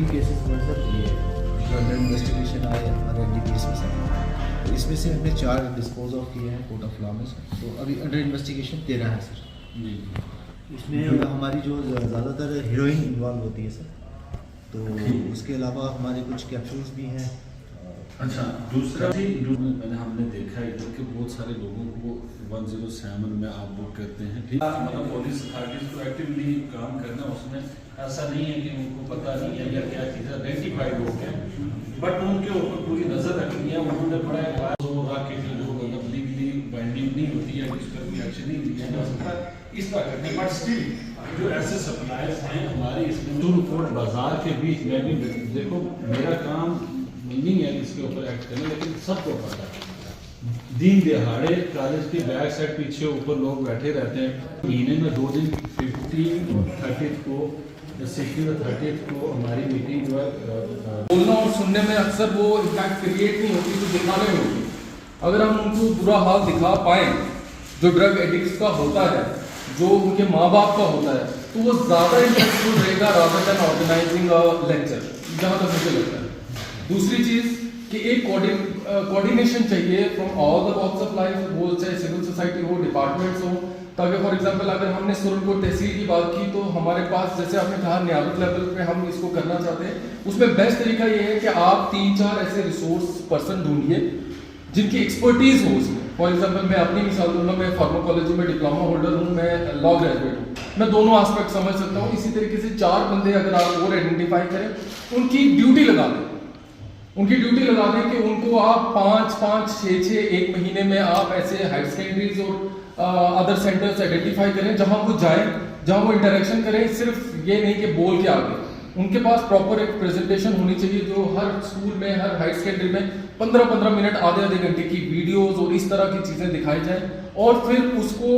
Cases में sir ये जो अंडर इन्वेस्टिगेशन आए हमारे एनडीपीएस में सर, तो इसमें से हमने 4 डिस्पोज ऑफ किए हैं कोर्ट ऑफ लॉ में सर। तो अभी अंडर इन्वेस्टिगेशन 13 है सर जी। इसमें हमारी जो ज़्यादातर हीरोइन इन्वॉल्व होती है सर, तो उसके अलावा हमारे कुछ कैप्सूल्स भी हैं। अच्छा, दूसरा भी मैंने हमने देखा इधर के बहुत सारे लोगों को 107 में आप बुक करते हैं, ठीक है, मतलब पुलिस अथॉरिटीज को एक्टिवली काम करना, उसमें ऐसा नहीं है कि उनको पता नहीं है या क्या चीज़ें आइडेंटिफाइड हो गए, बट उनके ऊपर पूरी नजर रखनी है। उन्होंने बड़ा मतलब लीगली बाइंडिंग नहीं होती है, इस पर कोई एक्शन नहीं लिया जा सकता इस तरह करने, बट स्टिल जो ऐसे सप्लायर्स हैं हमारे इसमें कोर्ट बाजार के बीच में भी, देखो मेरा काम नहीं है इसके ऊपर एक्ट करना, लेकिन सबको पता है दिन दिहाड़े कॉलेज के बैक साइड पीछे ऊपर लोग बैठे रहते हैं। महीने में 2 दिन 15 और 30 को 16 और 30 को हमारी मीटिंग जो है बोलना और सुनने में अक्सर वो इम्पैक्ट क्रिएट नहीं होती तो दिखाने में होती। अगर हम उनको बुरा हाल दिखा पाएँ जो ड्रग एडिक्ट्स का होता है, जो उनके माँ बाप का होता है, तो वो ज़्यादा इंटरेस्टफुल रहेगा रादर देन ऑर्गेनाइजिंग लेक्चर, जहाँ तक मुझे लगता है। दूसरी चीज़ कि एक कोऑर्डिनेशन चाहिए from all the walks of life, वो चाहे सिविल सोसाइटी हो, डिपार्टमेंट्स हो, ताकि फॉर एग्जांपल अगर हमने सुरनकोट तहसील की बात की तो हमारे पास जैसे आपने कहा नियामत लेवल पे हम इसको करना चाहते हैं, उसमें बेस्ट तरीका ये है कि आप 3-4 ऐसे रिसोर्स पर्सन ढूंढिए जिनकी एक्सपर्टीज हो उसमें। फॉर एग्जांपल मैं अपनी मिसाल दूंगा, मैं फार्माकोलॉजी में डिप्लोमा होल्डर हूँ, मैं लॉ ग्रेजुएट हूँ, मैं दोनों एस्पेक्ट समझ सकता हूँ। इसी तरीके से 4 बंदे अगर आप और आइडेंटिफाई करें, उनकी ड्यूटी लगा दें कि उनको आप 5-5, 6-6 1 महीने में आप ऐसे हायर सेकेंडरीज और अदर सेंटर्स आइडेंटिफाई करें जहां वो जाएं, जहां वो इंटरेक्शन करें। सिर्फ ये नहीं कि बोल के आगे, उनके पास प्रॉपर एक प्रेजेंटेशन होनी चाहिए जो हर स्कूल में, हर हायर सेकेंडरी में 15-15 मिनट, आधे घंटे की वीडियोस और इस तरह की चीजें दिखाई जाए। और फिर उसको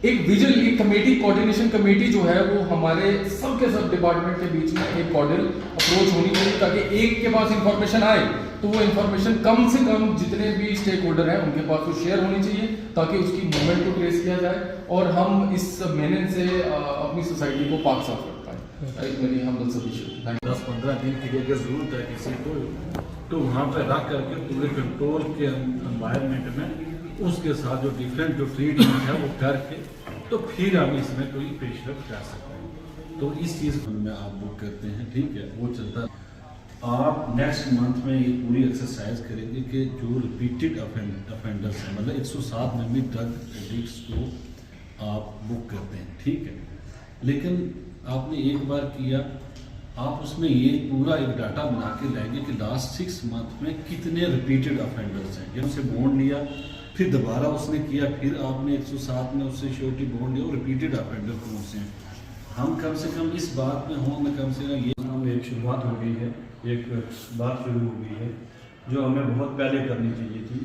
एक विजिल, एक कमेटी, कोऑर्डिनेशन कमेटी जो है वो हमारे सब डिपार्टमेंट के बीच में एक कॉर्डियल अप्रोच होनी चाहिए, ताकि एक के पास इंफॉर्मेशन आए तो वो इंफॉर्मेशन कम से कम जितने भी स्टेक होल्डर हैं उनके पास वो शेयर होनी चाहिए, ताकि उसकी मूवमेंट को ट्रेस किया जाए और हम इस मेहनत से अपनी सोसाइटी को पाक साफ रख पाए। मेरी हम 10-15 दिन की अगर जरूरत है किसी को, तो वहाँ पर रख करके पूरे कंट्रोल के एनवायरनमेंट में उसके साथ जो डिफरेंट जो ट्रीटमेंट है वो करके, तो फिर हम इसमें कोई पेशरफ कर सकते हैं। तो इस चीज़ में आप बुक करते हैं, ठीक है, वो चलता है। आप नेक्स्ट मंथ में ये पूरी एक्सरसाइज करेंगे कि जो रिपीटेड अफेंडर्स हैं, मतलब 107 में भी ड्रग एडिक्ट्स को आप बुक करते हैं, ठीक है, लेकिन आपने एक बार किया, आप उसमें ये पूरा एक डाटा बना के लाएंगे कि लास्ट 6 मंथ में कितने रिपीटेड अफेंडर्स हैं। जब उसे बॉन्ड लिया, फिर दोबारा उसने किया, फिर आपने 107 में उससे श्योरिटी बॉन्ड लिया, और रिपीटेड अफेंडर कौन से हैं। हम कम से कम इस बात में हों, मैं कम से कम ये हमें एक शुरुआत हो गई है, एक बात शुरू हो गई है जो हमें बहुत पहले करनी चाहिए थी।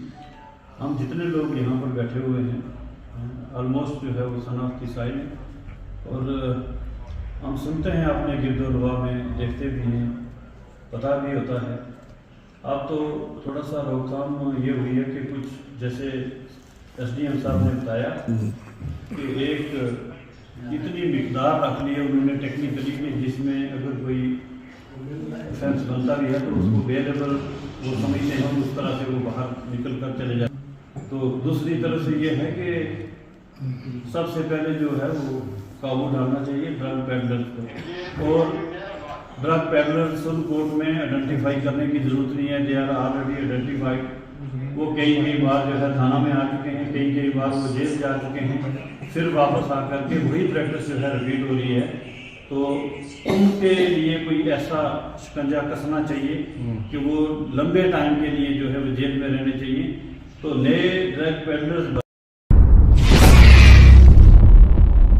हम जितने लोग यहाँ पर बैठे हुए हैं ऑलमोस्ट जो है वो सन ऑफ की साइड है, और हम सुनते हैं अपने गिरदोलवा में, देखते भी हैं, पता भी होता है। अब तो थोड़ा सा रोकथाम ये हुई है कि कुछ जैसे SDM साहब ने बताया कि एक इतनी मिकदार रख ली है उन्होंने टेक्निकली कि जिसमें अगर कोई ऑफेंस बनता भी है तो उसको बेलेबल वो समझते हैं, उस तरह से वो बाहर निकल कर चले जाए। तो दूसरी तरफ से ये है कि सबसे पहले जो है वो काबू डालना चाहिए ड्रग पेडलर्स को, और ड्रग पेडलर सुरनकोट में आइडेंटिफाई करने की ज़रूरत नहीं है, दे आर ऑलरेडी आइडेंटिफाइड। वो कई बार जो है थाना में आ चुके हैं, कई बार वो जेल जा चुके हैं, फिर वापस आकर के वही प्रैक्टिस जो है रिपीट हो रही है। तो उनके लिए कोई ऐसा शिकंजा कसना चाहिए कि वो लंबे टाइम के लिए जो है वो जेल में रहने चाहिए। तो नए ड्रग पेडलर्स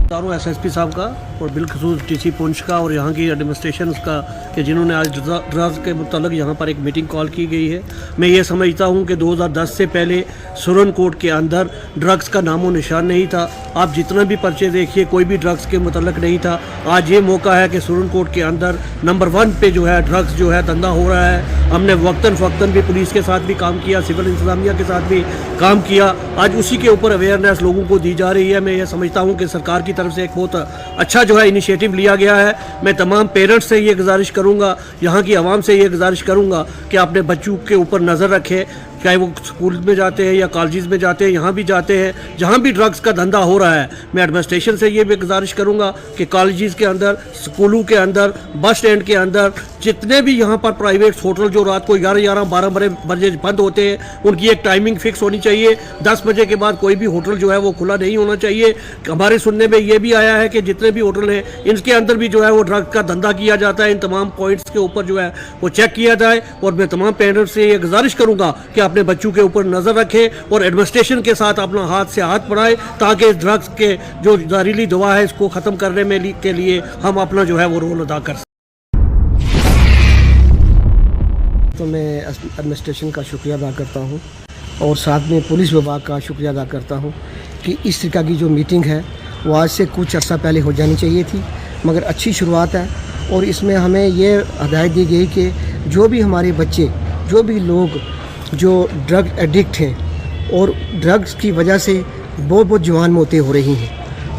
तारों SSP साहब का और बिलखसूस TC पुंछ का और यहाँ की एडमिनिस्ट्रेशन का, कि जिन्होंने आज ड्रग्स के मुतालिक यहाँ पर एक मीटिंग कॉल की गई है। मैं ये समझता हूँ कि 2010 से पहले सुरनकोट के अंदर ड्रग्स का नामो निशान नहीं था। आप जितना भी पर्चे देखिए, कोई भी ड्रग्स के मुतालिक नहीं था। आज ये मौका है कि सुरनकोट के अंदर नंबर 1 पे जो है ड्रग्स जो है धंधा हो रहा है। हमने वक्तन फ़क्तन भी पुलिस के साथ भी काम किया, सिविल इंतज़ामिया के साथ भी काम किया। आज उसी के ऊपर अवेयरनेस लोगों को दी जा रही है। मैं ये समझता हूँ कि सरकार की तरफ से एक बहुत अच्छा जो है इनिशिएटिव लिया गया है। मैं तमाम पेरेंट्स से ये गुजारिश करूँगा, यहाँ की आवाम से ये गुजारिश करूँगा कि अपने बच्चों के ऊपर नज़र रखें, चाहे वो स्कूल में जाते हैं या कॉलेज में जाते हैं, यहाँ भी जाते हैं, जहाँ भी ड्रग्स का धंधा हो रहा है। मैं एडमिनिस्ट्रेशन से ये भी गुजारिश करूँगा कि कॉलेज के अंदर, स्कूलों के अंदर, बस स्टैंड के अंदर जितने भी यहाँ पर प्राइवेट होटल जो रात को 11-12 बजे बंद होते हैं, उनकी एक टाइमिंग फिक्स होनी चाहिए। 10 बजे के बाद कोई भी होटल जो है वो खुला नहीं होना चाहिए। हमारे सुनने में ये भी आया है कि जितने भी होटल हैं इनके अंदर भी जो है वो ड्रग्स का धंधा किया जाता है। इन तमाम पॉइंट्स के ऊपर जो है वो चेक किया जाए। और मैं तमाम पेरेंट्स से ये गुजारिश करूँगा कि अपने बच्चों के ऊपर नज़र रखें और एडमिनिस्ट्रेशन के साथ अपना हाथ से हाथ बढ़ाएं, ताकि ड्रग्स के जो जहरीली दवा है इसको ख़त्म करने में के लिए हम अपना जो है वो रोल अदा कर सकें। तो मैं एडमिनिस्ट्रेशन का शुक्रिया अदा करता हूँ और साथ में पुलिस विभाग का शुक्रिया अदा करता हूँ कि इस तरह की जो मीटिंग है वो आज से कुछ अर्सा पहले हो जानी चाहिए थी, मगर अच्छी शुरुआत है। और इसमें हमें ये हदायत दी गई कि जो भी हमारे बच्चे, जो भी लोग जो ड्रग एडिक्ट हैं और ड्रग्स की वजह से बहुत जवान मौतें हो रही हैं,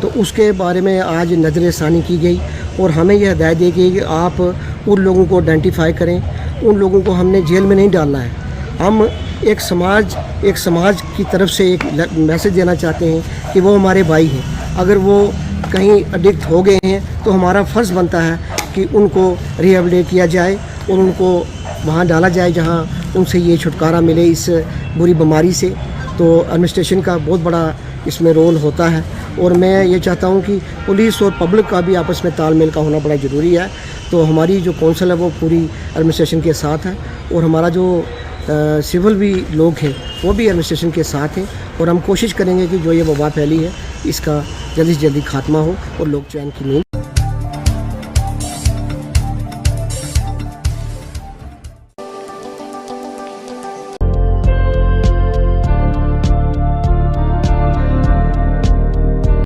तो उसके बारे में आज नज़रसानी की गई और हमें यह हदायत दी गई कि आप उन लोगों को आइडेंटिफाई करें। उन लोगों को हमने जेल में नहीं डालना है। हम एक समाज की तरफ से एक मैसेज देना चाहते हैं कि वो हमारे भाई हैं। अगर वो कहीं एडिक्ट हो गए हैं तो हमारा फ़र्ज़ बनता है कि उनको रिहेबिलिटेट किया जाए और उनको वहाँ डाला जाए जहाँ उनसे ये छुटकारा मिले इस बुरी बीमारी से। तो एडमिनिस्ट्रेशन का बहुत बड़ा इसमें रोल होता है और मैं ये चाहता हूँ कि पुलिस और पब्लिक का भी आपस में तालमेल का होना बड़ा ज़रूरी है। तो हमारी जो कौंसिल है वो पूरी एडमिनिस्ट्रेशन के साथ है और हमारा जो सिविल भी लोग हैं वो भी एडमिनिस्ट्रेशन के साथ हैं और हम कोशिश करेंगे कि जो ये वबा फैली है इसका जल्दी से जल्दी खात्मा हो और लोग चैन की नींद